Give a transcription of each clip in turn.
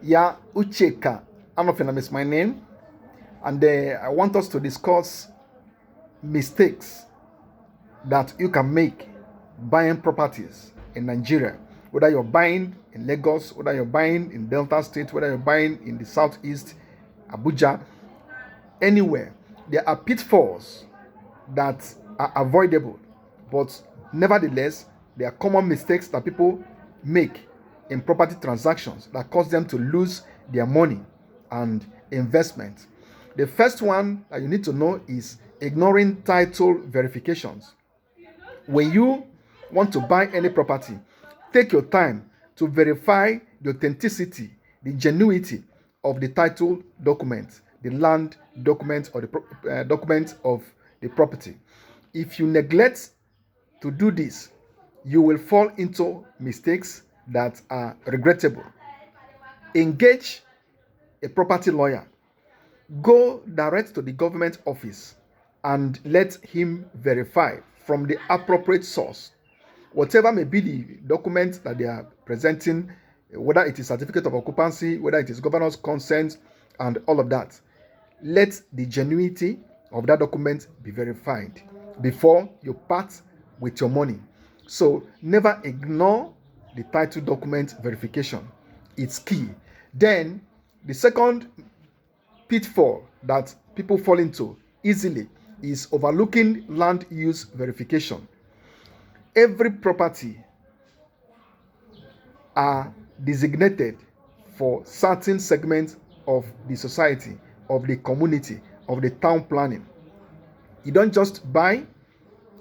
Yeah, Ucheka Anofenam is my name, and I want us to discuss mistakes that you can make buying properties in Nigeria. Whether you're buying in Lagos, whether you're buying in Delta State, whether you're buying in the Southeast, Abuja, anywhere, there are pitfalls that are avoidable, but nevertheless, there are common mistakes that people make in property transactions that cause them to lose their money and investment. The first one that you need to know is ignoring title verifications. When you want to buy any property, take your time to verify the authenticity, the genuinity of the title document, the land document, or the document of the property. If you neglect to do this, you will fall into mistakes that are regrettable. Engage a property lawyer. Go direct to the government office and let him verify from the appropriate source whatever may be the document that they are presenting, whether it is certificate of occupancy, whether it is governor's consent, and all of that. Let the genuinity of that document be verified before you part with your money. So never ignore the title document verification. It's key. Then the second pitfall that people fall into easily is overlooking land use verification. Every property are designated for certain segments of the society, of the community, of the town planning. You don't just buy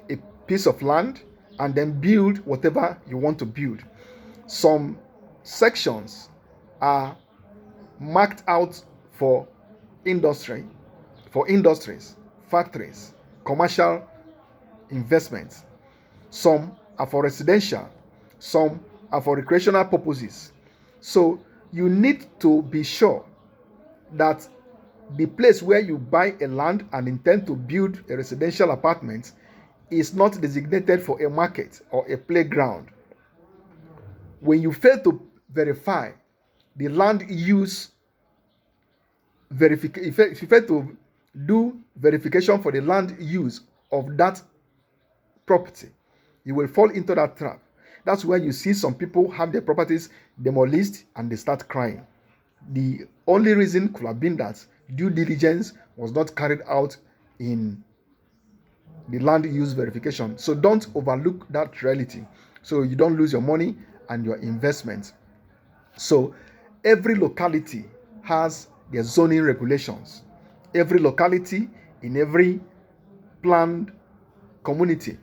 a piece of land and then build whatever you want to build. Some sections are marked out for industries, factories, commercial investments. Some are for residential, some are for recreational purposes. So you need to be sure that the place where you buy a land and intend to build a residential apartment is not designated for a market or a playground. When you fail to verify the land use verification, if you fail to do verification for the land use of that property, you will fall into that trap. That's where you see some people have their properties demolished and they start crying. The only reason could have been that due diligence was not carried out in the land use verification. So don't overlook that reality so you don't lose your money and your investment. So every locality has their zoning regulations. Every locality in every planned community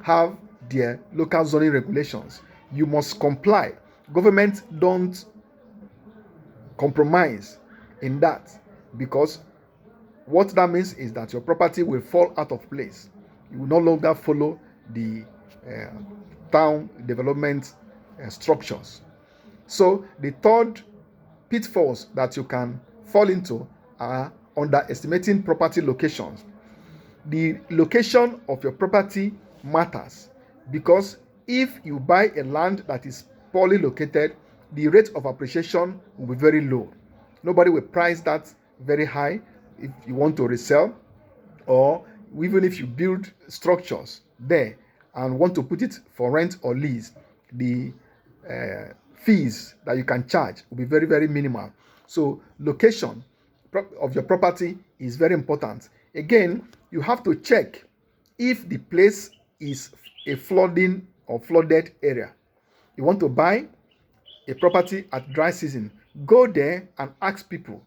have their local zoning regulations. You must comply. Government don't compromise in that, because what that means is that your property will fall out of place. You will no longer follow the town development structures. So the third pitfalls that you can fall into are underestimating property locations. The location of your property matters, because if you buy a land that is poorly located, the rate of appreciation will be very low. Nobody will price that very high if you want to resell, or even if you build structures there and want to put it for rent or lease, the fees that you can charge will be very, very minimal. So location of your property is very important. Again, you have to check if the place is a flooding or flooded area. You want to buy a property at dry season, go there and ask people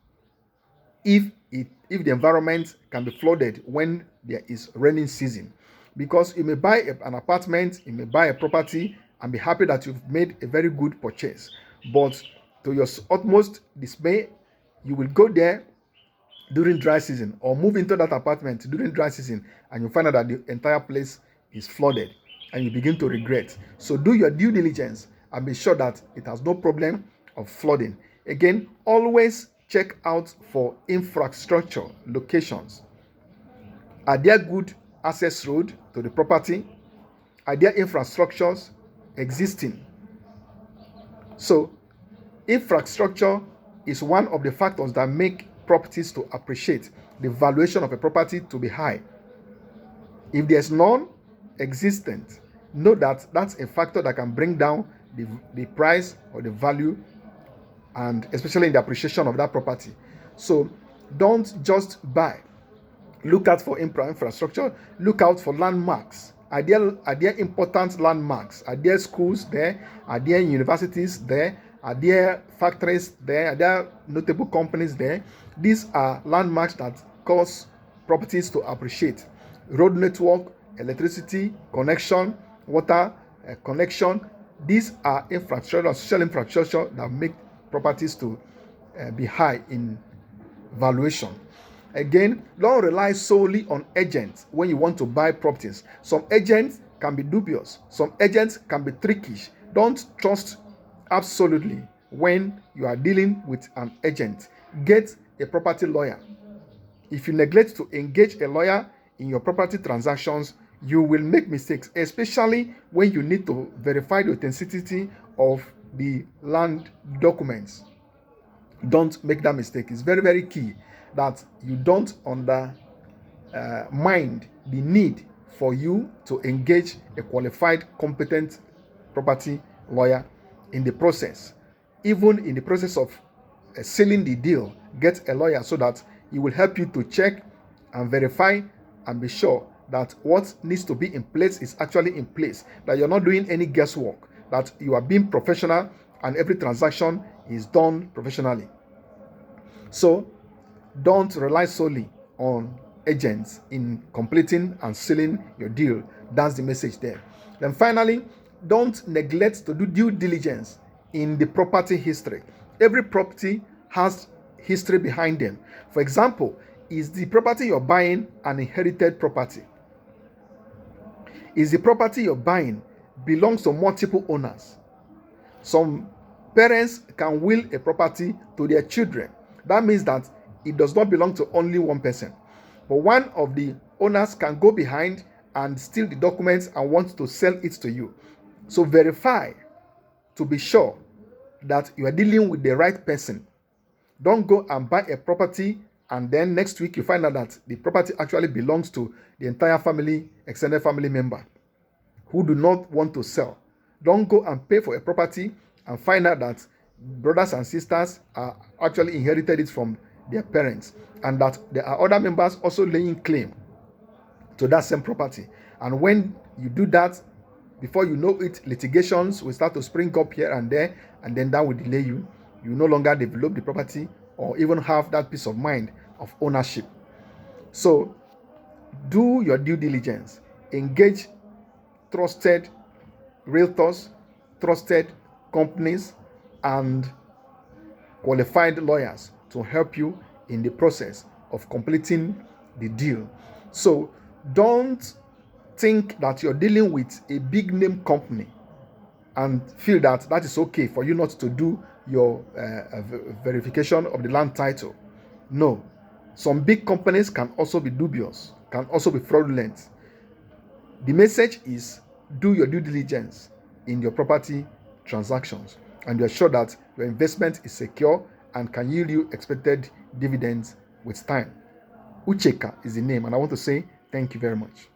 if the environment can be flooded when there is raining season. Because you may buy an apartment, you may buy a property and be happy that you've made a very good purchase, but to your utmost dismay, you will go there during dry season or move into that apartment during dry season and you find out that the entire place is flooded and you begin to regret. So do your due diligence and be sure that it has no problem of flooding. Again, always check out for infrastructure locations. Are there good access road to the property? Are there infrastructures existing? So infrastructure is one of the factors that make properties to appreciate, the valuation of a property to be high. If there's none existent, know that that's a factor that can bring down the price or the value, and especially in the appreciation of that property. So don't just buy. Look out for infrastructure. Look out for landmarks. Are there important landmarks? Are there schools there? Are there universities there? Are there factories there? Are there notable companies there? These are landmarks that cause properties to appreciate. Road network, electricity connection, water connection. These are infrastructure, social infrastructure that make properties to be high in valuation. Again, don't rely solely on agents when you want to buy properties. Some agents can be dubious. Some agents can be trickish. Don't trust absolutely when you are dealing with an agent. Get a property lawyer. If you neglect to engage a lawyer in your property transactions, you will make mistakes, especially when you need to verify the authenticity of the land documents. Don't make that mistake. It's very, very key that you don't mind the need for you to engage a qualified, competent property lawyer in the process. Even in the process of sealing the deal, get a lawyer so that he will help you to check and verify and be sure that what needs to be in place is actually in place, that you're not doing any guesswork, that you are being professional and every transaction is done professionally. So don't rely solely on agents in completing and sealing your deal. That's the message there. Then finally, don't neglect to do due diligence in the property history. Every property has history behind them. For example, is the property you're buying an inherited property? Is the property you're buying belongs to multiple owners? Some parents can will a property to their children. That means that it does not belong to only one person. But one of the owners can go behind and steal the documents and want to sell it to you. So verify to be sure that you are dealing with the right person. Don't go and buy a property and then next week you find out that the property actually belongs to the entire family, extended family member who do not want to sell. Don't go and pay for a property and find out that brothers and sisters are actually inherited it from their parents, and that there are other members also laying claim to that same property. And when you do that, before you know it, litigations will start to spring up here and there, and then that will delay you. You no longer develop the property or even have that peace of mind of ownership. So do your due diligence. Engage trusted realtors, trusted companies, and qualified lawyers to help you in the process of completing the deal. So don't think that you're dealing with a big name company and feel that that is okay for you not to do your verification of the land title. No, some big companies can also be dubious, can also be fraudulent. The message is do your due diligence in your property transactions, and you're sure that your investment is secure and can yield you expected dividends with time. Ucheka is the name, and I want to say thank you very much.